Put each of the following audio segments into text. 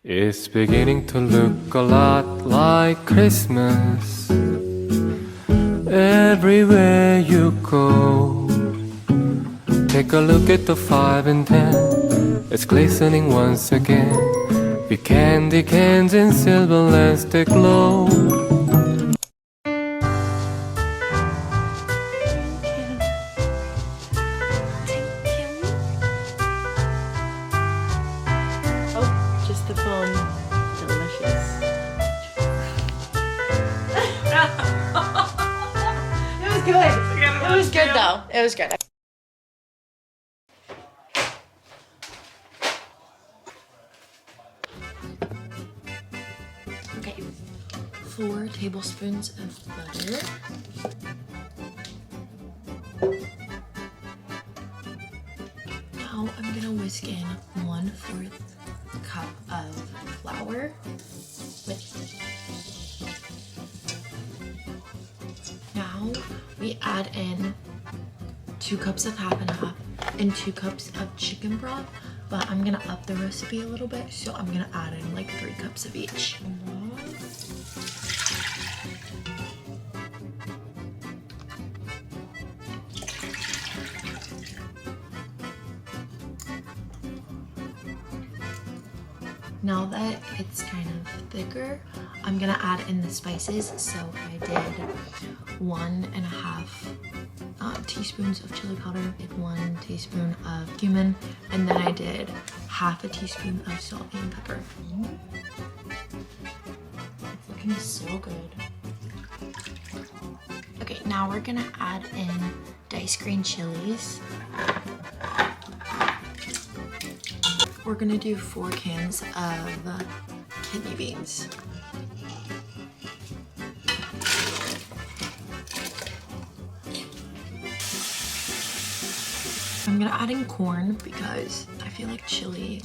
It's beginning to look a lot like Christmas everywhere you go. Take a look at the 5 and 10. It's glistening once again with candy cans and silver lamps that glow. Just the phone. Delicious. It was good. It was good though. It was good. Okay. 4 tablespoons of butter. Now I'm gonna whisk in 1/4 cup of flour. Now we add in 2 cups of half and half and 2 cups of chicken broth, but I'm gonna up the recipe a little bit, so I'm gonna add in like 3 cups of each. Now that it's kind of thicker, I'm gonna add in the spices. So I did 1.5 teaspoons of chili powder, 1 teaspoon of cumin, and then I did 1/2 teaspoon of salt and pepper. It's looking so good. Okay, now we're gonna add in diced green chilies. We're gonna do 4 cans of kidney beans. I'm gonna add in corn because I feel like chili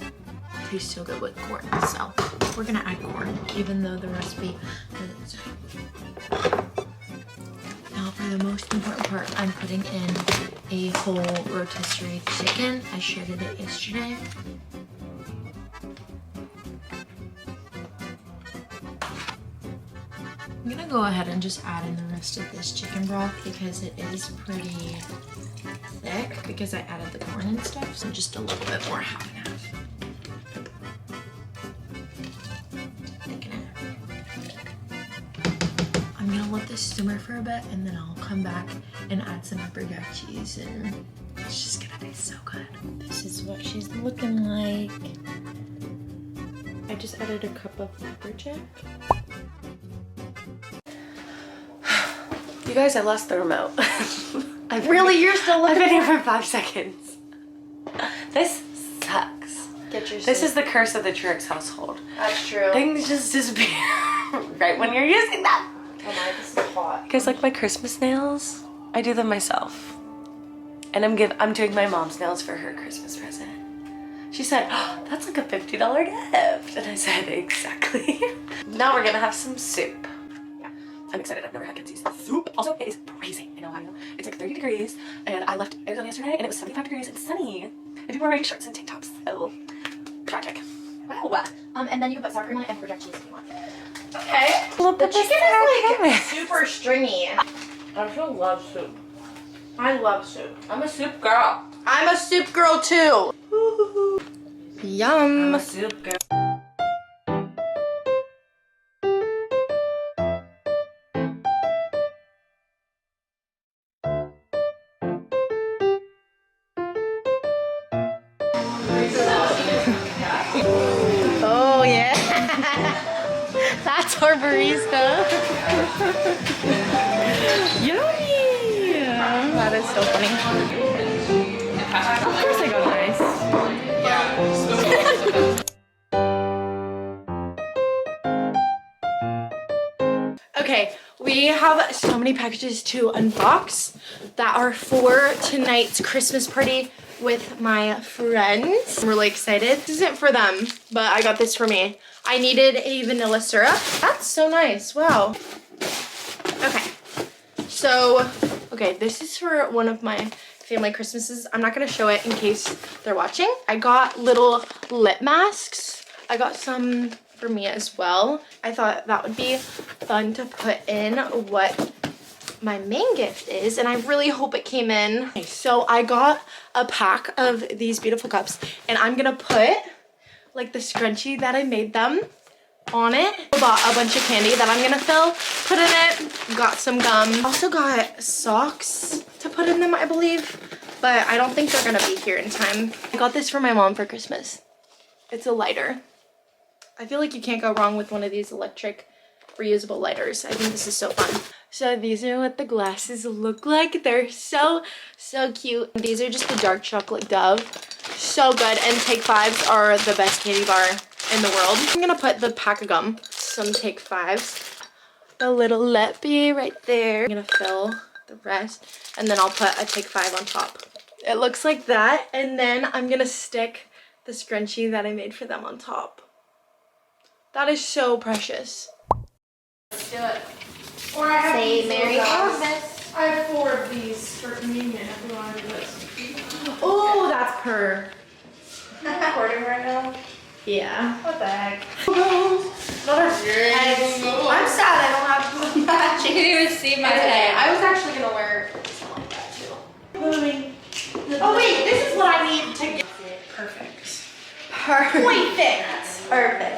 tastes so good with corn. So we're gonna add corn, even though the recipe doesn't say. Now for the most important part, I'm putting in a whole rotisserie chicken. I shredded it yesterday. I'm gonna go ahead and just add in the rest of this chicken broth because it is pretty thick because I added the corn and stuff, so just a little bit more, half and half. Thicken it. I'm gonna let this simmer for a bit and then I'll come back and add some pepper jack cheese and it's just gonna taste so good. This is what she's looking like. I just added a cup of pepper jack. You guys, I lost the remote. Really? You're still looking? I've been here for 5 seconds. This sucks. Get your This is the curse of the Truex household. That's true. Things just disappear right when you're using them. Oh my, this is hot. You guys like my Christmas nails? I do them myself. And I'm doing my mom's nails for her Christmas present. She said, oh, that's like a $50 gift. And I said, exactly. Now we're gonna have some soup. I'm excited. I've never had Kenzie's soup. Also, it is freezing in Ohio. It's like 30 degrees, and I left Arizona yesterday, and it was 75 degrees and sunny. And people were wearing shorts and tank tops. So, tragic. Wow. And then you can put sour cream on it and pepper jack cheese if you want. Okay. Well, the chicken is like super stringy. I also love soup. I love soup. I'm a soup girl. I'm a soup girl too. Yum. I'm a soup girl. Oh yeah. That's our barista. Yummy. That is so funny. Of course I got nice. Yeah. Okay, we have so many packages to unbox that are for tonight's Christmas party with my friends. I'm really excited. This isn't for them, but I got this for me. I needed a vanilla syrup. That's so nice, wow. Okay, so, okay, this is for one of my family Christmases. I'm not gonna show it in case they're watching. I got little lip masks I got some for me as well. I thought that would be fun to put in what my main gift is, and I really hope it came in. Okay, so I got a pack of these beautiful cups, and I'm gonna put like the scrunchie that I made them on it. I bought a bunch of candy that I'm gonna put in it. Got some gum. Also got socks to put in them, I believe, but I don't think they're gonna be here in time. I got this for my mom for Christmas. It's a lighter. I feel like you can't go wrong with one of these electric reusable lighters. I think this is so fun. So these are what the glasses look like. They're so cute. These are just the dark chocolate Dove. So good. And Take Fives are the best candy bar in the world. I'm gonna put the pack of gum, some Take Fives, a little Leppy right there. I'm gonna fill the rest, and then I'll put a Take Five on top. It looks like that, and then I'm gonna stick the scrunchie that I made for them on top. That is so precious. Let's do it. Or I have Say these Merry little guys. Christmas. I have 4 of these for communion if we want to do this. Oh, that's per. Recording right now. Yeah. What the heck? Not a drink. I'm sad I don't have You matching. didn't even see my Okay, head. I was actually gonna wear something like that too. Oh wait, this is what I need to get. Perfect. Perfect. Perfect.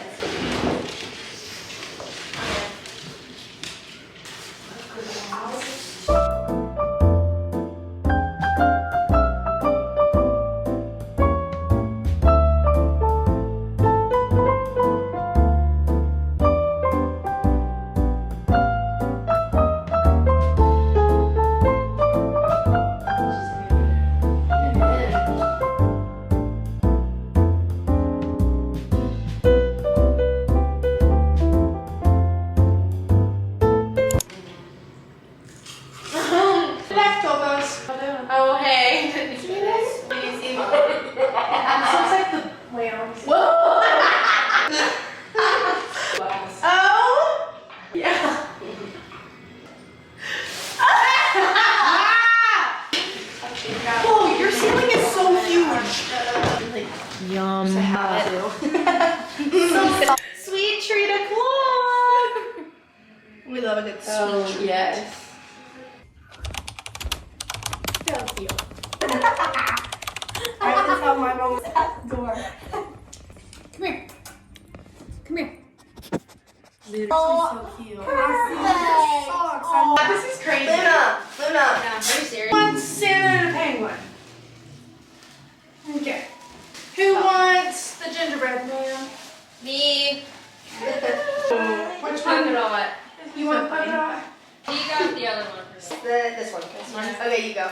Leftovers. Oh hey. Did you see this? Did you see mine? This looks like the whales. Whoa! Oh! Yeah. Whoa, your ceiling is so huge. Yum. Sweet treat o'clock. We love a good sweet treat. Yes. Thank you. I have to tell my mom at the door. Come here. Come here. Oh, So cute. perfect. This is crazy. Luna. Are you serious? Who wants Santa and a penguin? Okay. Who wants the gingerbread man? Me. Which Polka one? dot. You want polka dot? You got the other one. This one. Okay, you go.